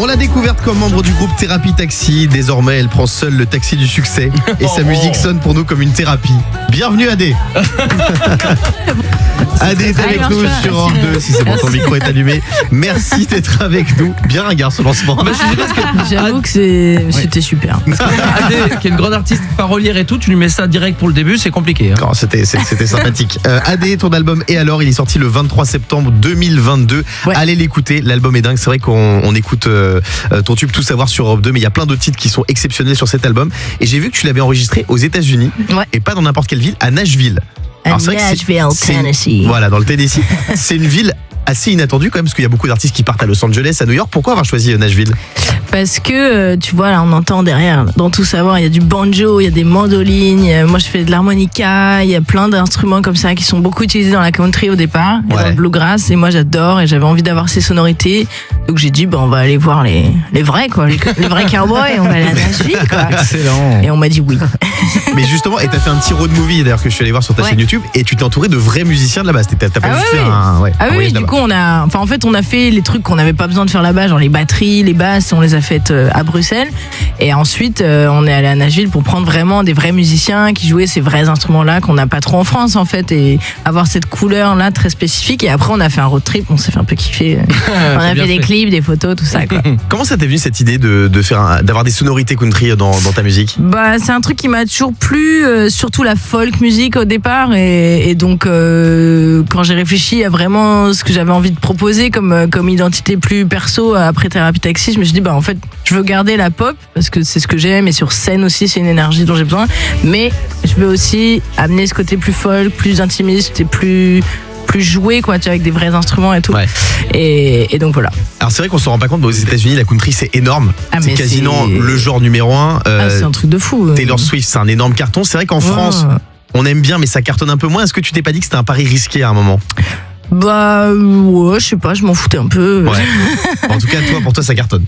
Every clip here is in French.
On l'a découverte comme membre du groupe Thérapie Taxi. Désormais, elle prend seule le taxi du succès. Et sa musique sonne pour nous comme une thérapie. Bienvenue Adé. Adé est avec nous sur Europe 2. Si c'est bon, ton micro est allumé. Merci d'être avec nous. Bien ringard ce lancement. J'avoue que c'était super. Adé, qui est une grande artiste parolière et tout, tu lui mets ça direct pour le début, c'est compliqué. Hein. Non, c'était sympathique. Adé, ton album est alors, il est sorti le 23 septembre 2022. Ouais. Allez l'écouter, l'album est dingue. C'est vrai qu'on écoute ton tube Tout savoir sur Europe 2, mais il y a plein d'autres titres qui sont exceptionnels sur cet album. Et j'ai vu que tu l'avais enregistré aux États-Unis, Ouais. et pas dans n'importe quelle ville, à Nashville. Alors, c'est vrai que Nashville, Tennessee. Voilà, dans le Tennessee. C'est une ville assez inattendue quand même, parce qu'il y a beaucoup d'artistes qui partent à Los Angeles, à New York. Pourquoi avoir choisi Nashville? Parce que, tu vois, là, on entend derrière, dans Tout savoir, il y a du banjo, il y a des mandolines, moi je fais de l'harmonica, il y a plein d'instruments comme ça qui sont beaucoup utilisés dans la country au départ, et dans Ouais. le bluegrass, et moi j'adore, et j'avais envie d'avoir ces sonorités. Donc j'ai dit, on va aller voir les vrais, quoi, les vrais cowboys, on va aller à Nashville, quoi. Excellent. Et on m'a dit oui. Mais justement, et t'as fait un petit road movie d'ailleurs que je suis allé voir sur ta Ouais. chaîne YouTube, et tu t'es entouré de vrais musiciens de là-bas. T'as pas Ah juste ouais, fait ouais. un Ah oui, voyage du là-bas. coup, on a fait les trucs qu'on n'avait pas besoin de faire là-bas, genre les batteries, les basses, on les a faites à Bruxelles. Et ensuite, on est allé à Nashville pour prendre vraiment des vrais musiciens qui jouaient ces vrais instruments-là qu'on n'a pas trop en France, en fait, et avoir cette couleur-là très spécifique. Et après, on a fait un road trip, on s'est fait un peu kiffer. On a bien fait des fait. clips, des photos, tout ça, quoi. Comment ça t'est venu cette idée d'avoir des sonorités country dans ta musique? Bah, c'est un truc qui m'a toujours plu, surtout la folk musique au départ, et donc quand j'ai réfléchi à vraiment ce que j'avais envie de proposer comme identité plus perso après Thérapie Taxi, je me suis dit en fait je veux garder la pop parce que c'est ce que j'aime, et sur scène aussi c'est une énergie dont j'ai besoin, mais je veux aussi amener ce côté plus folk, plus intimiste et plus joué, quoi, tu vois, avec des vrais instruments et tout. Ouais. Et donc voilà. Alors c'est vrai qu'on s'en rend pas compte, mais aux États-Unis la country c'est énorme. Ah, C'est mais quasiment c'est- le genre numéro 1. C'est un truc de fou. Taylor Swift, c'est un énorme carton. C'est vrai qu'en France, on aime bien, mais ça cartonne un peu moins. Est-ce que tu t'es pas dit que c'était un pari risqué à un moment? Bah ouais, je sais pas, je m'en foutais un peu. Ouais. En tout cas, pour toi, ça cartonne.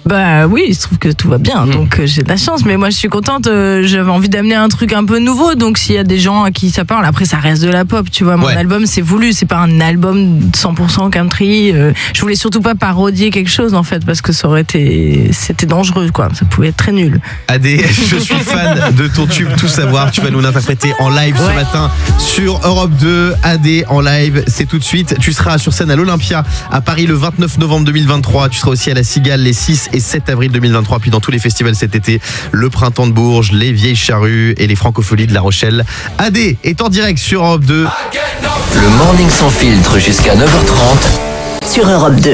Bah oui, il se trouve que tout va bien, donc j'ai de la chance. Mais moi je suis contente, j'avais envie d'amener un truc un peu nouveau, donc s'il y a des gens à qui ça parle, après ça reste de la pop, tu vois. Mon Ouais. album c'est voulu, c'est pas un album 100% country. Je voulais surtout pas parodier quelque chose en fait, parce que c'était dangereux, quoi. Ça pouvait être très nul. Adé, je suis fan de ton tube Tout savoir. Tu vas nous l'interpréter en live ce Ouais. matin sur Europe 2. Adé en live, c'est tout de suite. Tu seras sur scène à l'Olympia à Paris le 29 novembre 2023. Tu seras aussi à la Cigale les 6 et 7 avril 2023. Puis dans tous les festivals cet été, le Printemps de Bourges, les Vieilles Charrues et les Francopholies de La Rochelle. Adé est en direct sur Europe 2. Le morning sans filtre jusqu'à 9h30 sur Europe 2.